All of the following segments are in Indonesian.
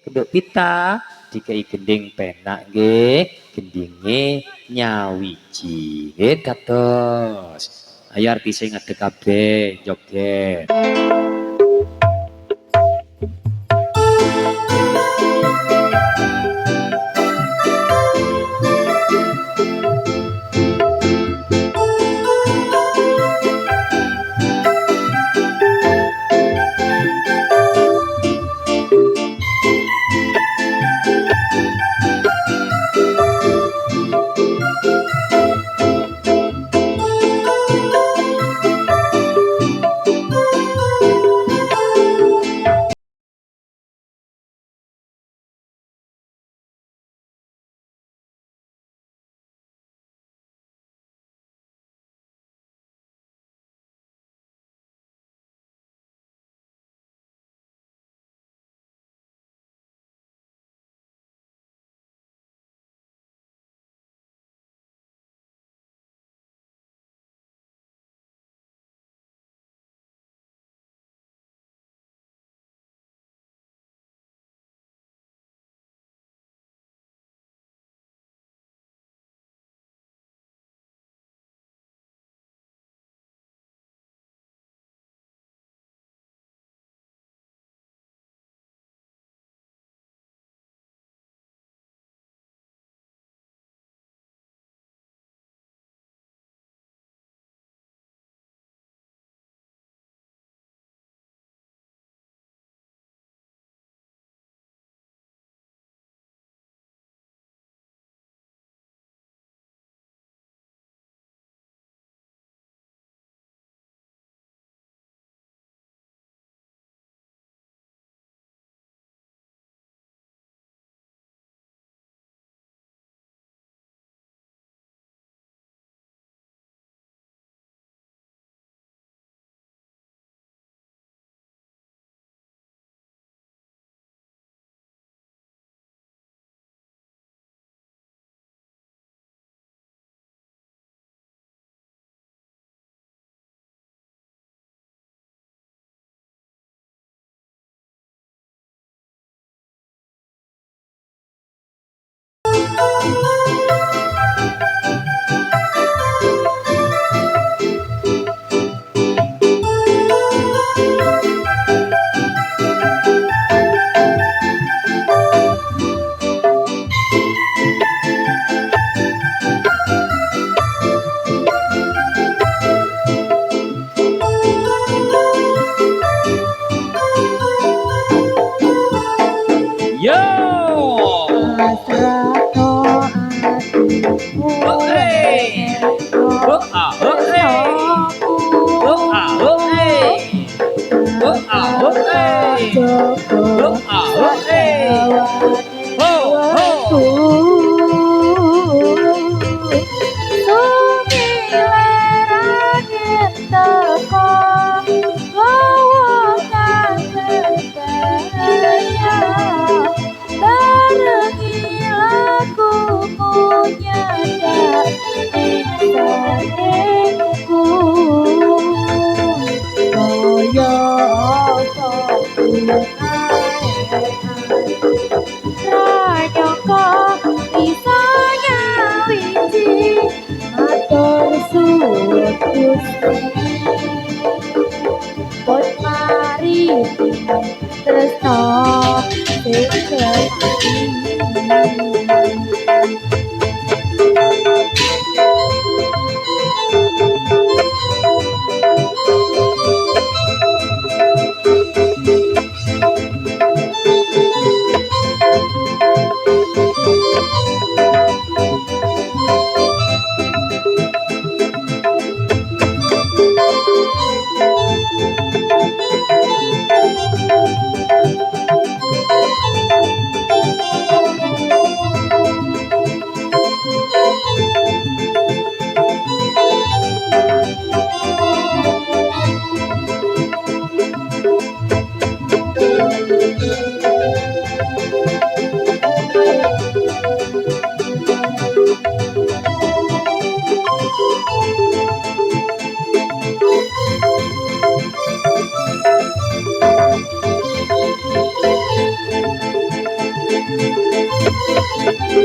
Keduk pita dikai gending penak nggih, gendinge nyawiji. Nggih dados. Ayo artise ngadeg kabeh joget.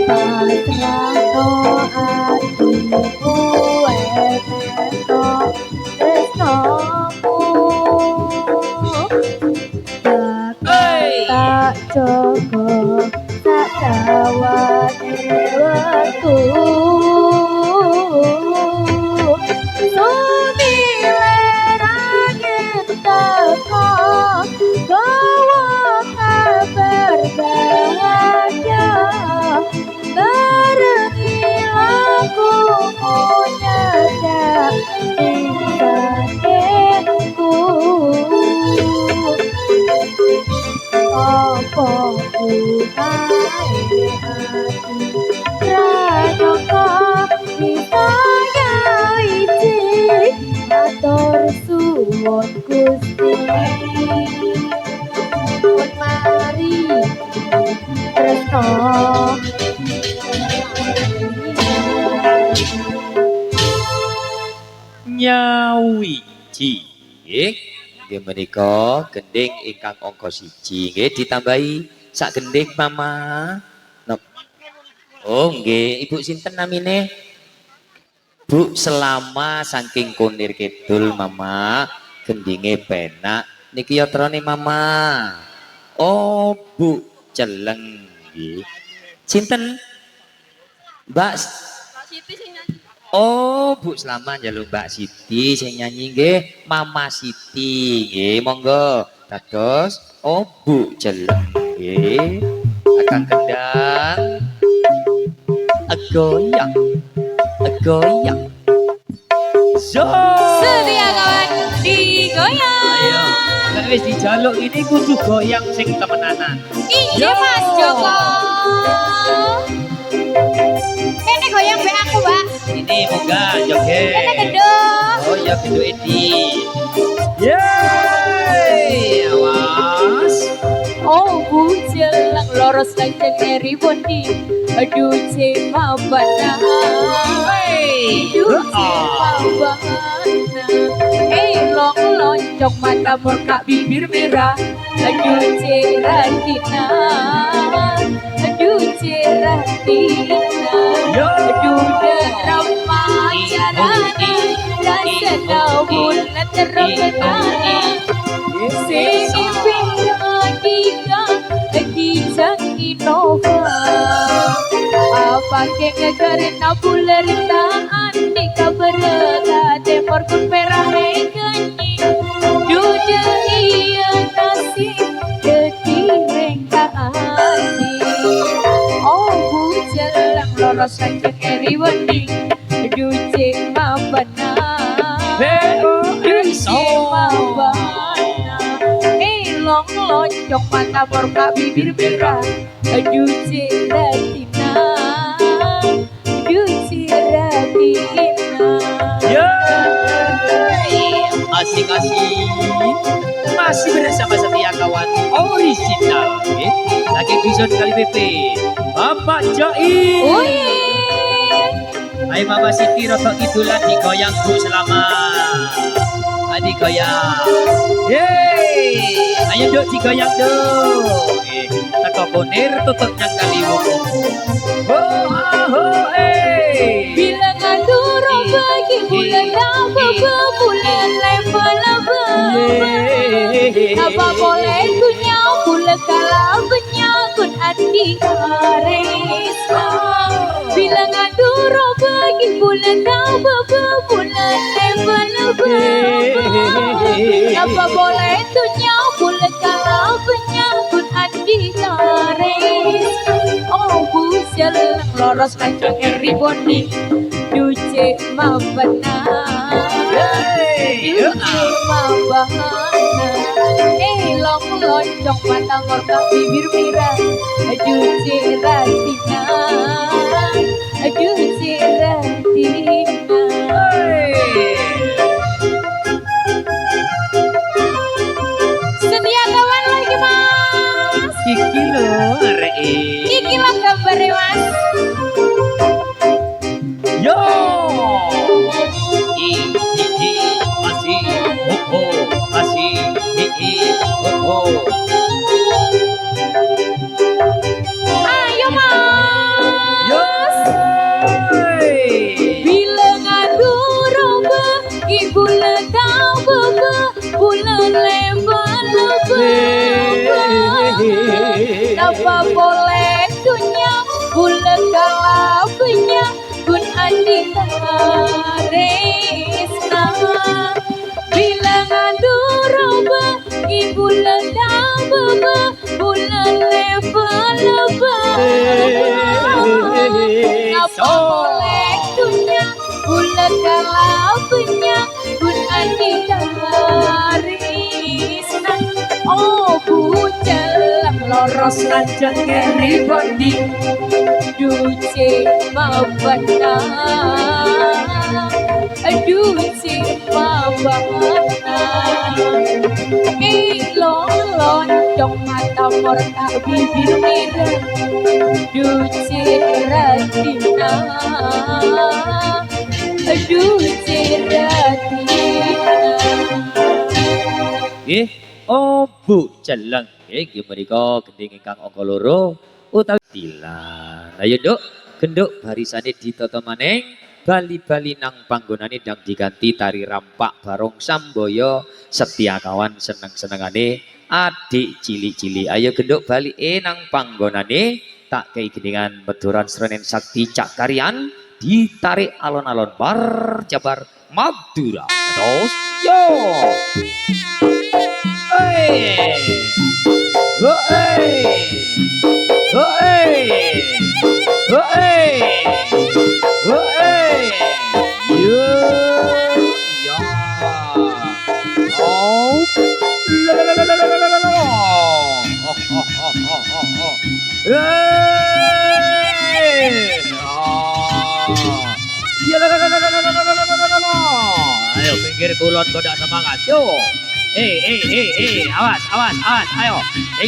pasrahno atiku weteno tresnomu tak jogo tak dawane wektu sumilerane teko gawa kabar bahagia barengi laku nyadak ingkatku apa bukae hati ranyaka ditanya wiji matur suwun Gusti pun mari tresno Nyawiji nggih menika gending ingkang angka 1 nggih ditambahi sak gending mama. Oh nggih ibu sinten namine? Bu Selama saking Kunir Kidul mama gendinge penak niki yatrane mama. Oh Bu Celeng nggih. Sinten? Mbak Siti sing nyanyi. Oh, Bu Selama njaluk Mbak Siti sing nyanyi nggih, Mama Siti nggih, monggo. Dados oh Bu Celeng nggih. Akang kendang. Goyang. Goyang. Zo. Setia kawan digoyang. Ayo, nek wis dijaluk ini kudu goyang sing temenanan. Iya Mas Joko. Kene goyang be aku, Mbak. Ini munggah joget. Kene gendong. Oh ya gendong Edi. Yeay, awas. Oh Bu Celeng loros lanjeng eri bondi. Aduh cema bana. Aduh cema bana. Long loncok mata murka bibir merah. Aduh ceratina. Aduh ceratina. Aduh drama carana. Rasa kau bulan terkenana. Sini pindah Kijang Innova apa ke karena buleritaan di kabarela temor kun perah ganyi duda iya nasi ketireng kaani oh Bu Celeng loros lanjut eri wendi duce mabana duce mabana long lonjong mata murka bibir merah aduh ceratina Asik-asik masih bersama setia kawan original lagi episode kali PP Bapak Jai. Hai Mama Siti rotok idolan digoyang Bu Selama. Adik goyang. Yeay, ayo duk digoyang duk. Teko Kunir tutup nang Kaliwung. Bilangan duro bagi bulan apa bulan level apa boleh punya bulan kalah penyakut andi karis bilangan duro bagi bulan apa bulan level apa boleh punya bulan kalah penyakut andi karis oh Bu Celeng loros lanjut eri bondi duce mabana duce mabana long lonjong mata murka bibir merah duce ratina duce ratina setia kawan lagi Mas Iki lho arek iki lho gambare Mas yo masih masih Apa boleh dunia bulan kalapnya kun andika resna bilangan duroba ibu ledaba bulan leba apa boleh dunia bulan kalapnya kun andika resna oh bujelang loros lanjut keri bondi duce mabana duce mabana ilon dong mata morta bibir merah duce ratina duce ratina Bu Celeng nggih menika gending ingkang angka loro utawi tilan. Ayo Nduk, genduk barisane ditata maneng, bali-bali nang panggonane ndang diganti tari rampak barong samboyo setia kawan seneng-senengane adik cilik-cilik. Ayo genduk bali nang panggonane tak kei gendingan meduran srenen sakti cak karian ditarik alon-alon bar jabar Madura. Terus yo. Ayo pinggir kulon godak semangat yo. Awas, ayo.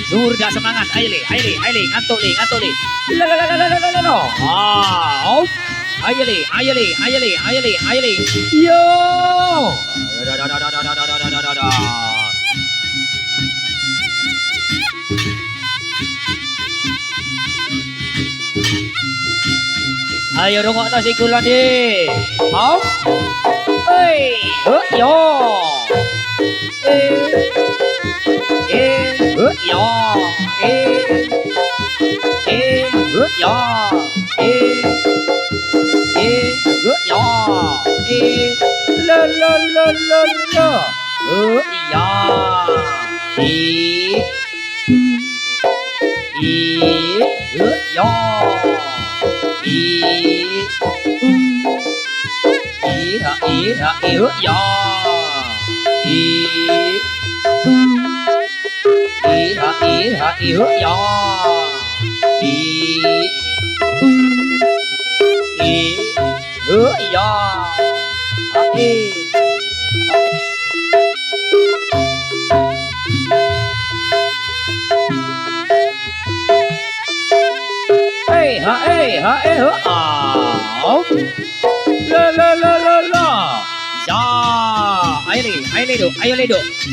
Dur dah semangat, ayo le, ngantuk le. Ayo le. Yo. Ayo rungokno sing kulon di. Mau? Yo.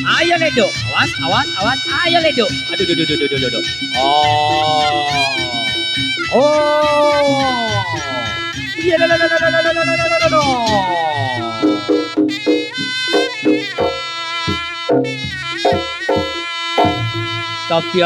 Ayo le, awas, ayo le. Aduh. Tapi